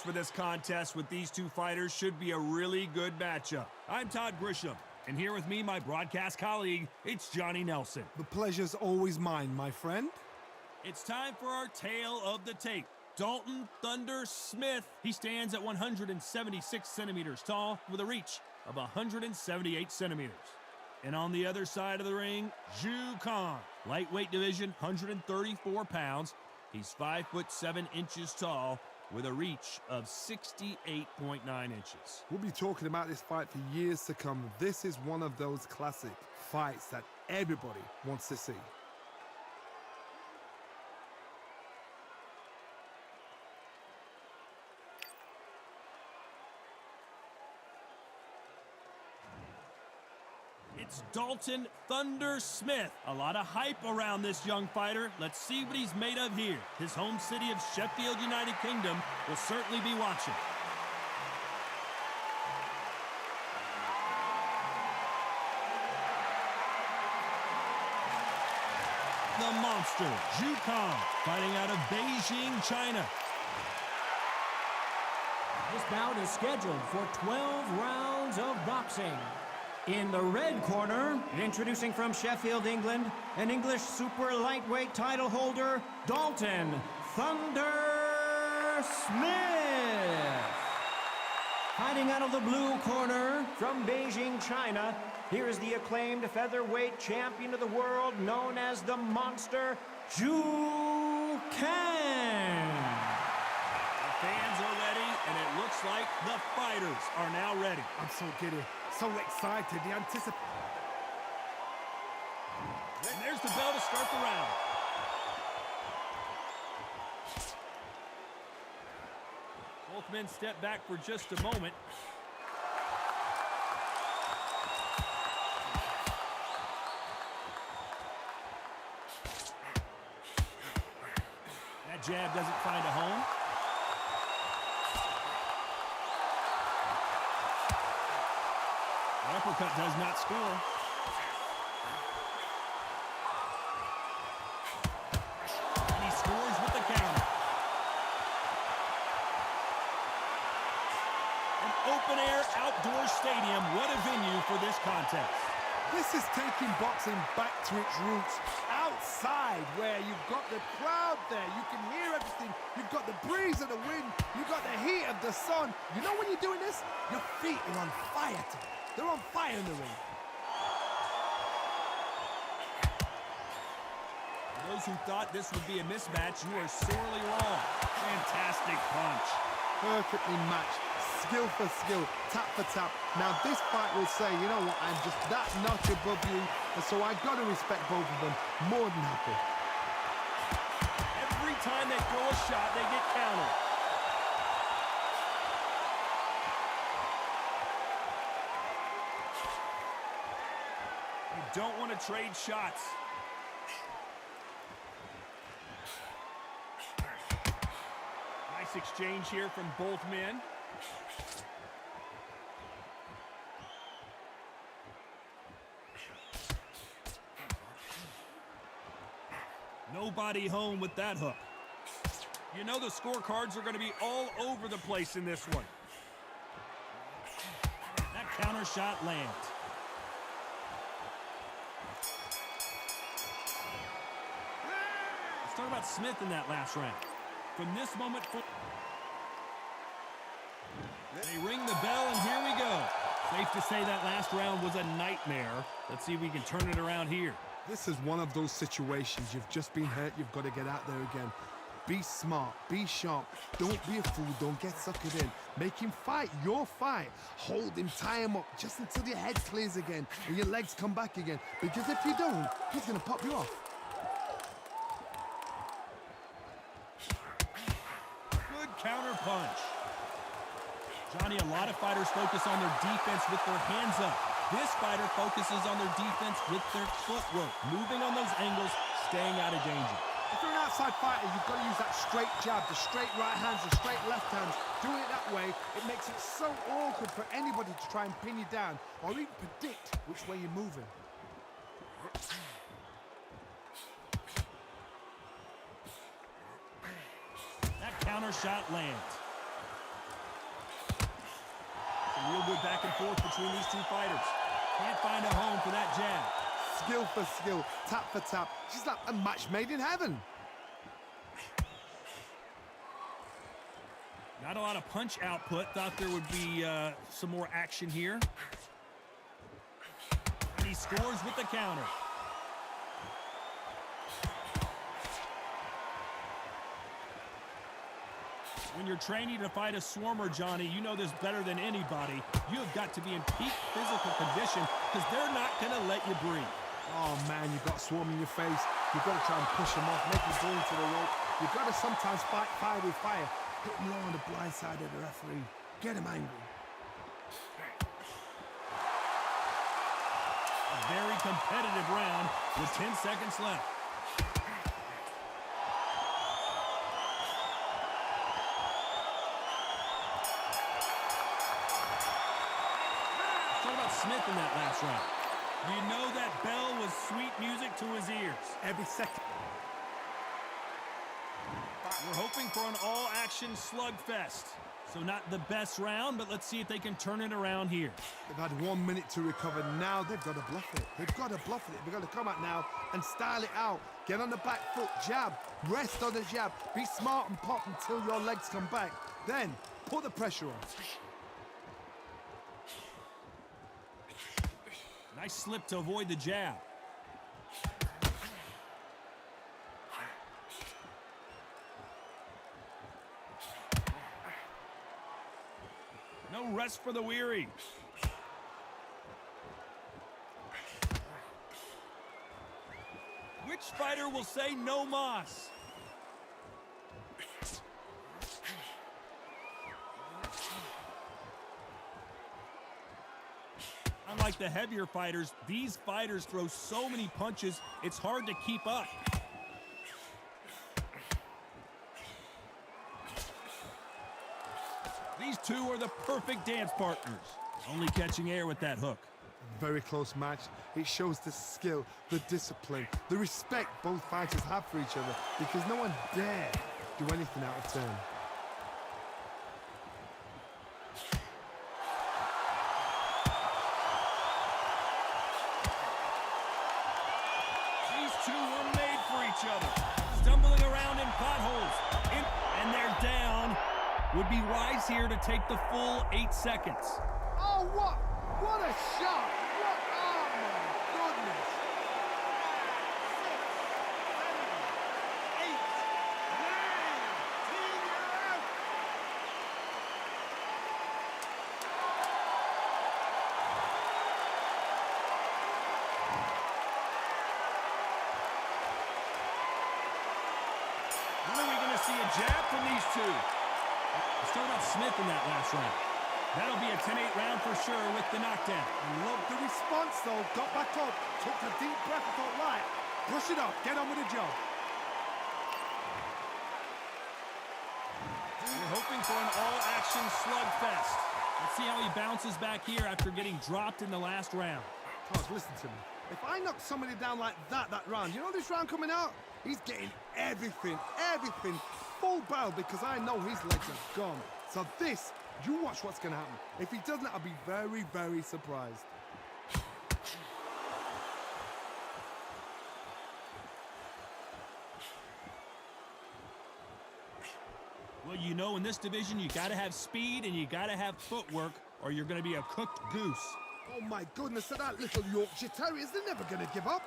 for this contest with these two fighters. Should be a really good matchup. I'm Todd Grisham, and here with me, my broadcast colleague, it's Johnny Nelson. The pleasure's always mine, my friend. It's time for our tale of the tape. Dalton "Thunder" Smith. He stands at 176 centimeters tall with a reach of 178 centimeters. And on the other side of the ring, Zhu Kang. Lightweight division, 134 pounds. He's 5'7" tall with a reach of 68.9 inches. We'll be talking about this fight for years to come. This is one of those classic fights that everybody wants to see. It's Dalton "Thunder" Smith. A lot of hype around this young fighter. Let's see what he's made of here. His home city of Sheffield, United Kingdom will certainly be watching. The monster, Zhu Kang, fighting out of Beijing, China. This bout is scheduled for 12 rounds of boxing. In the red corner, introducing from Sheffield, England, an English super lightweight title holder, Dalton "Thunder" Smith. Hiding out of the blue corner, from Beijing, China, here is the acclaimed featherweight champion of the world, known as the Monster, Zhu Kang. The fans are ready, and it looks like the fighters are now ready. I'm so giddy, so excited, the anticipation. And there's the bell to start the round. Both men step back for just a moment. That jab doesn't find a home. The uppercut does not score. And he scores with the counter. An open-air outdoor stadium. What a venue for this contest. This is taking boxing back to its roots. Outside, where you've got the crowd there, you can hear everything. You've got the breeze of the wind. You've got the heat of the sun. You know when you're doing this? Your feet are on fire today. They're on fire in the ring. For those who thought this would be a mismatch, you are sorely wrong. Fantastic punch. Perfectly matched, skill for skill, tap for tap. Now this fight will say, you know what, I'm just that notch above you, and so I got to respect both of them. More than happy. Every time they throw a shot, they get countered. You don't want to trade shots. Nice exchange here from both men. Nobody home with that hook. You know the scorecards are going to be all over the place in this one. That counter shot lands. Let's talk about Smith in that last round. From this moment forward, they ring the bell, and here we go. Safe to say that last round was a nightmare. Let's see if we can turn it around here. This is one of those situations. You've just been hurt. You've got to get out there again. Be smart. Be sharp. Don't be a fool. Don't get suckered in. Make him fight your fight. Hold him. Tie him up just until your head clears again and your legs come back again. Because if you don't, he's going to pop you off. Good counter punch. Johnny, a lot of fighters focus on their defense with their hands up. This fighter focuses on their defense with their footwork, moving on those angles, staying out of danger. If you're an outside fighter, you've got to use that straight jab, the straight right hands, the straight left hands. Doing it that way, it makes it so awkward for anybody to try and pin you down or even predict which way you're moving. That counter shot lands. back and forth between these two fighters. Can't find a home for that jab. Skill for skill, tap for tap. She's like a match made in heaven. Not a lot of punch output. Thought there would be some more action here. And he scores with the counter. When you're training to fight a swarmer, Johnny, you know this better than anybody. You have got to be in peak physical condition because they're not going to let you breathe. Oh, man, you've got a swarm in your face. You've got to try and push him off, make him go into the rope. You've got to sometimes fight fire with fire. Hit him low on the blind side of the referee. Get him angry. A very competitive round with 10 seconds left. What about Smith in that last round? You know that bell was sweet music to his ears. Every second. We're hoping for an all-action slugfest. So not the best round, but let's see if they can turn it around here. They've had 1 minute to recover. Now they've got to bluff it. They've got to bluff it. They've got to come out now and style it out. Get on the back foot, jab, rest on the jab. Be smart and pop until your legs come back. Then put the pressure on. Nice slip to avoid the jab. No rest for the weary. Which fighter will say no mas? Unlike the heavier fighters, these fighters throw so many punches, it's hard to keep up. These two are the perfect dance partners. Only catching air with that hook. Very close match. It shows the skill, the discipline, the respect both fighters have for each other because no one dare do anything out of turn. These two were made for each other. Stumbling around in potholes. And they're down. Would be wise here to take the full 8 seconds. Oh, what a shot! What, oh my goodness! 6, 7, 8, 9, 10, you're out! When are we going to see a jab from these two? Let's talk about Smith in that last round. That'll be a 10-8 round for sure with the knockdown. I love the response though. Got back up, took a deep breath and thought, right, brush it off, get on with the job. We're hoping for an all-action slugfest. Let's see how he bounces back here after getting dropped in the last round. Pause, listen to me. If I knock somebody down like that round, you know this round coming out? He's getting everything, full barrel because I know his legs are gone. So this, you watch what's going to happen. If he doesn't, I'll be very, very surprised. Well, you know, in this division, you got to have speed and you got to have footwork or you're going to be a cooked goose. Oh my goodness, so that little Yorkshire Terriers, they're never going to give up.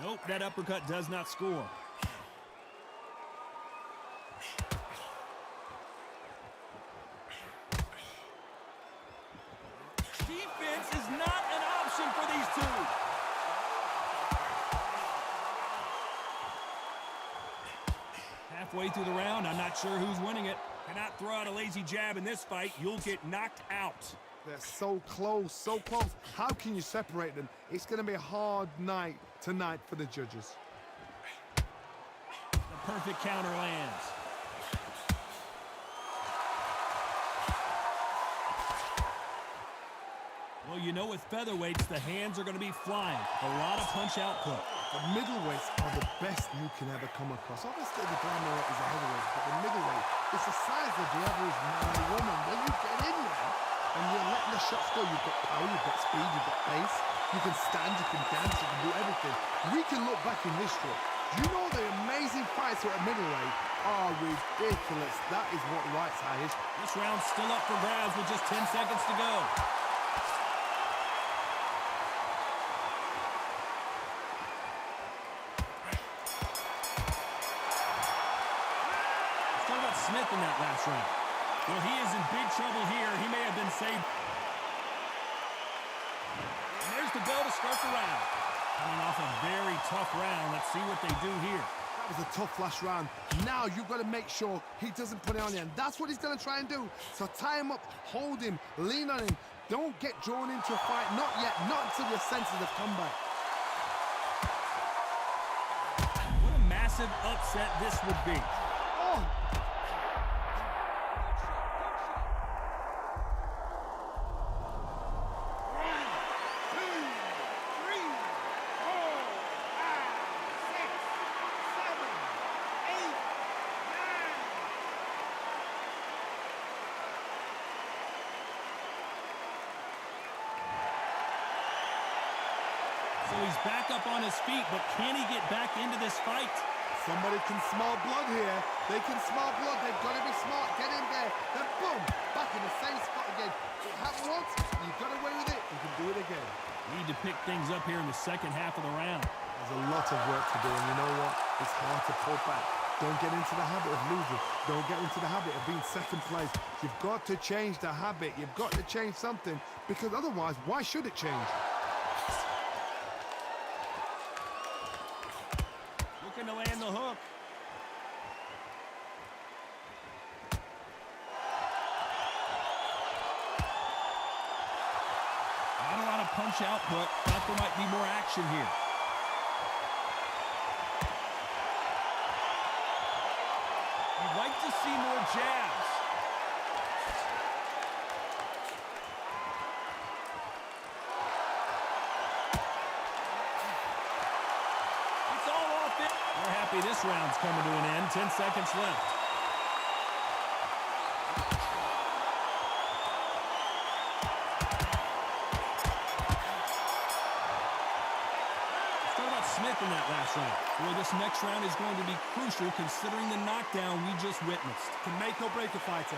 Nope, that uppercut does not score. Defense is not an option for these two. Halfway through the round, I'm not sure who's winning it. Cannot throw out a lazy jab in this fight. You'll get knocked out. They're so close, so close. How can you separate them? It's going to be a hard night tonight for the judges. The perfect counter lands. Well, you know, with featherweights, the hands are going to be flying. A lot of punch output. The middleweights are the best you can ever come across. Obviously, the glamour is a heavyweight, but the middleweight, it's the size of the average man or woman. When you get in there and you're letting the shots go, you've got power, you've got speed, you've got pace. You can stand, you can dance, you can do everything. We can look back in history. You know the amazing fights at middleweight are ridiculous. That is what writes our history. This round's still up for grabs with just 10 seconds to go. Let's talk about Smith in that last round. Well, he is in big trouble here. He may have been saved. And there's the bell to start the round. Coming off a very tough round. Let's see what they do here. That was a tough last round. Now you've got to make sure he doesn't put it on you. And that's what he's going to try and do. So tie him up, hold him, lean on him. Don't get drawn into a fight. Not yet. Not until your senses have come back. What a massive upset this would be. Oh! So he's back up on his feet, but can he get back into this fight? Somebody can smell blood here. They can smell blood. They've got to be smart. Get in there. Then boom, back in the same spot again. It happened once. You got away with it. You can do it again. Need to pick things up here in the second half of the round. There's a lot of work to do, and you know what? It's hard to pull back. Don't get into the habit of losing. Don't get into the habit of being second place. You've got to change the habit. You've got to change something, because otherwise, why should it change? Looking to land the hook. Not a lot of punch output. Thought there might be more action here. You'd like to see more jabs. It's all off it. We're happy this round's coming to an end. 10 seconds left. Smith in that last round. Boy, this next round is going to be crucial considering the knockdown we just witnessed. Can make or break a fighter.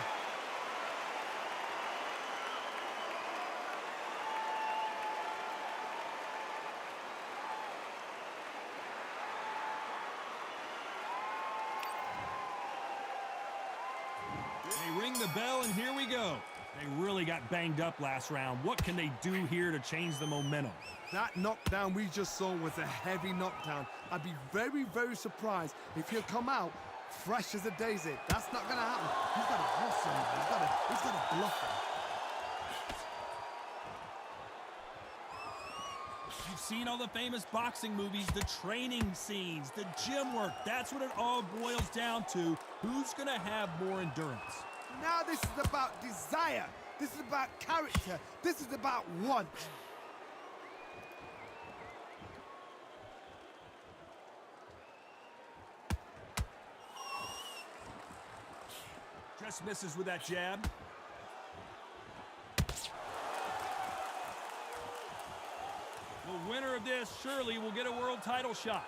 They ring the bell, and here we go. They really got banged up last round. What can they do here to change the momentum? That knockdown we just saw was a heavy knockdown. I'd be very, very surprised if he'll come out fresh as a daisy. That's not going to happen. He's got to hustle him. He's got to bluff him. You've seen all the famous boxing movies, the training scenes, the gym work. That's what it all boils down to. Who's going to have more endurance? Now this is about desire. This is about character. This is about want. Just misses with that jab. The winner of this surely will get a world title shot.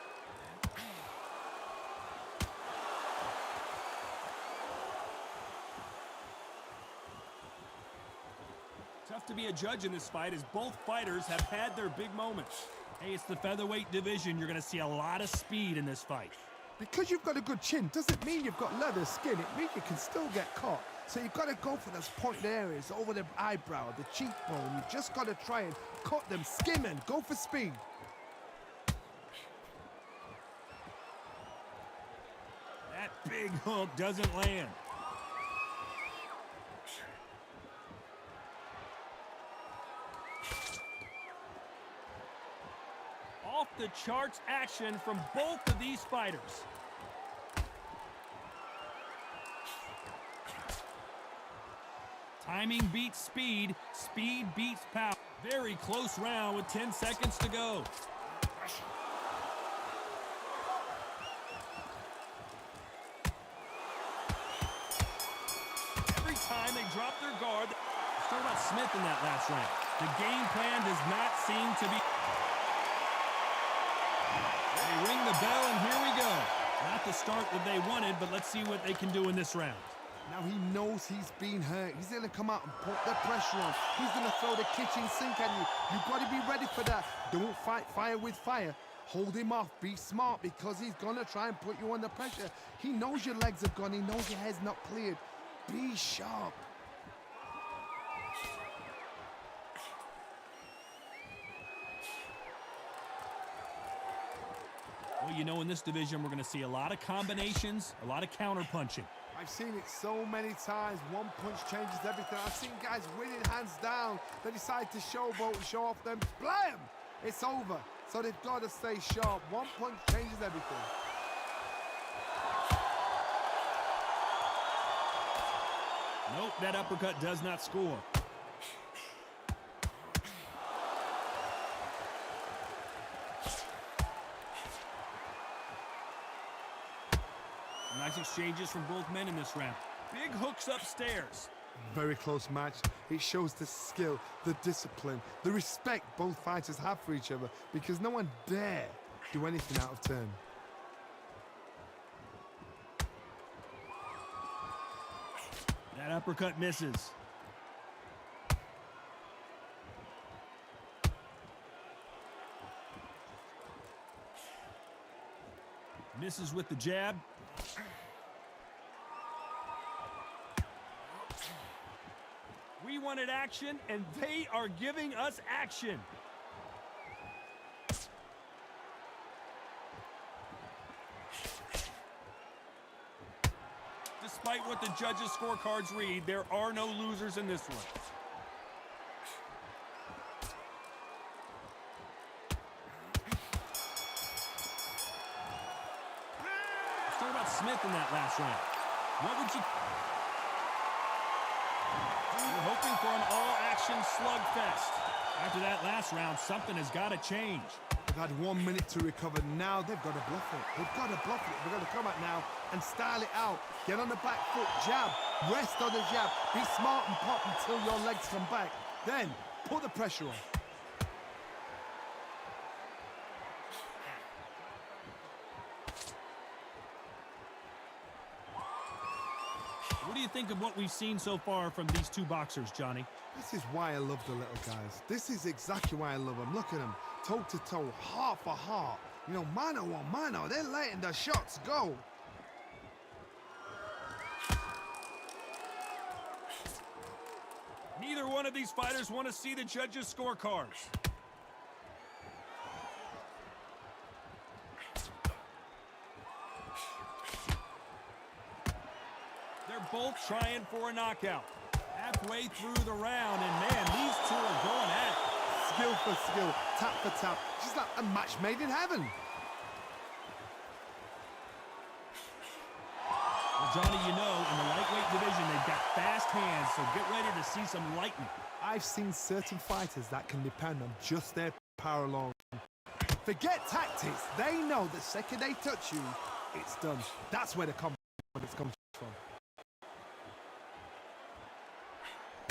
Tough to be a judge in this fight as both fighters have had their big moments. Hey, it's the featherweight division. You're going to see a lot of speed in this fight. Because you've got a good chin doesn't mean you've got leather skin. It means you can still get caught. So you've got to go for those pointed areas over the eyebrow, the cheekbone. You've just got to try and cut them, skim and go for speed. That big hook doesn't land. Off the charts action from both of these fighters. Timing beats speed, speed beats power. Very close round with 10 seconds to go. time they drop their guard. Let's talk about Smith in that last round. The game plan does not seem to be... They ring the bell, and here we go. Not the start that they wanted, but let's see what they can do in this round. Now he knows he's been hurt. He's going to come out and put the pressure on. He's going to throw the kitchen sink at you. You've got to be ready for that. Don't fight fire with fire. Hold him off. Be smart, because he's going to try and put you under pressure. He knows your legs have gone. He knows your head's not cleared. Be sharp. Well, you know, in this division, we're going to see a lot of combinations, a lot of counter-punching. I've seen it so many times. One punch changes everything. I've seen guys winning hands down. They decide to showboat and show off them. Blam! It's over. So they've got to stay sharp. One punch changes everything. Nope, that uppercut does not score. Nice exchanges from both men in this round. Big hooks upstairs. Very close match. It shows the skill, the discipline, the respect both fighters have for each other, because no one dare do anything out of turn. That uppercut misses. Misses with the jab. We wanted action, and they are giving us action. Despite what the judges' scorecards read, there are no losers in this one. Let's talk about Smith in that last round. What would you... We're hoping for an all-action slugfest. After that last round, something has got to change. They've had 1 minute to recover. Now they've got to bluff it. They've got to bluff it. They've got to come out now and style it out. Get on the back foot, jab, rest on the jab. Be smart and pop until your legs come back. Then put the pressure on. What do you think of what we've seen so far from these two boxers, Johnny? This is why I love the little guys. This is exactly why I love them. Look at them, toe to toe, heart for heart. You know, mano a mano. They're letting the shots go. Neither one of these fighters want to see the judges' scorecards. They're both trying for a knockout. Halfway through the round, and man, these two are going at it. Skill for skill, tap for tap. Just like a match made in heaven. Well, Johnny, you know, in the lightweight division, they've got fast hands, so get ready to see some lightning. I've seen certain fighters that can depend on just their power alone. Forget tactics. They know the second they touch you, it's done. That's where the confidence comes from.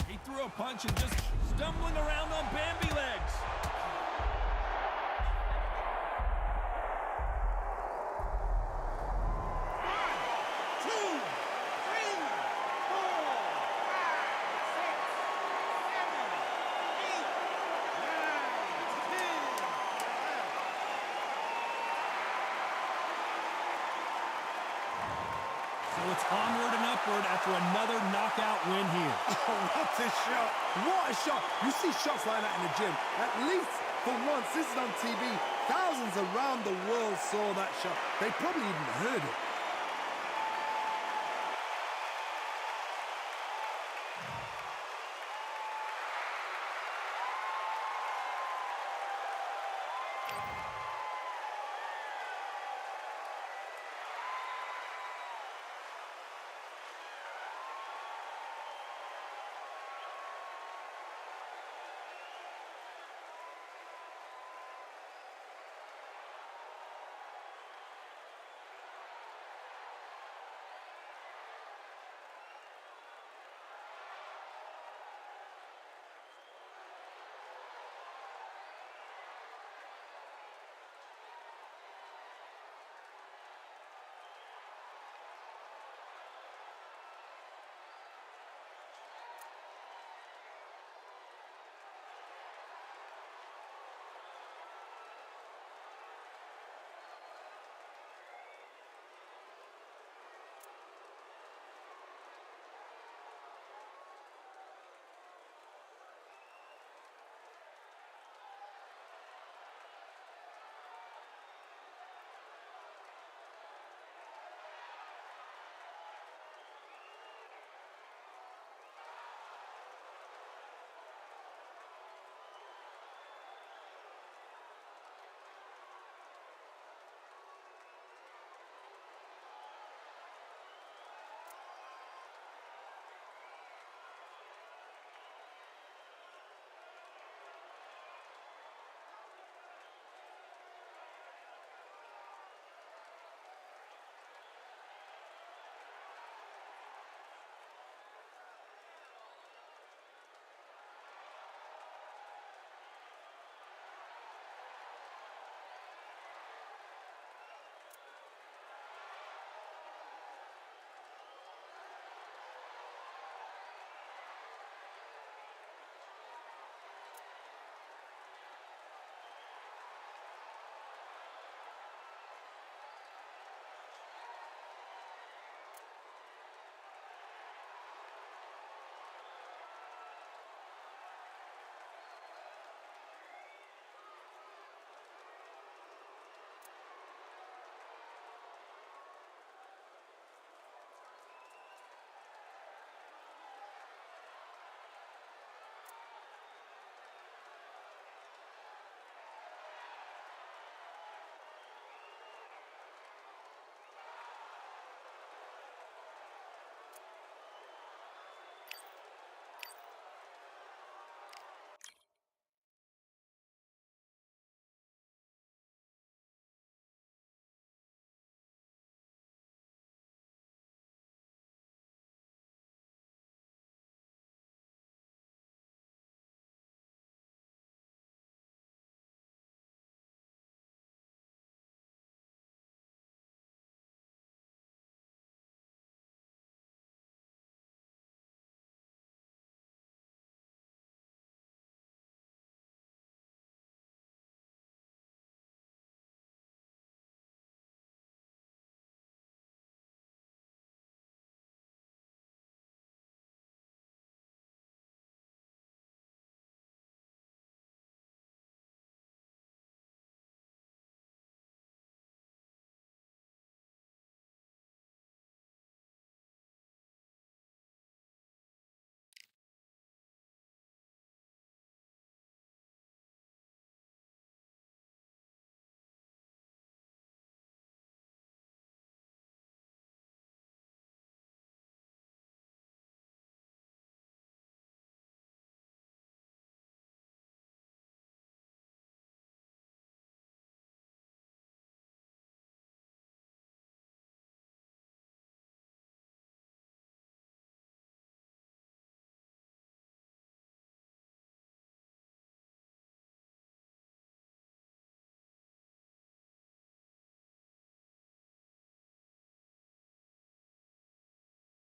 He threw a punch and just stumbling around on Bambi legs. So it's onward and upward after another knockout win here. Oh, what a shot. What a shot. You see shots like that in the gym. At least for once, this is on TV. Thousands around the world saw that shot. They probably even heard it.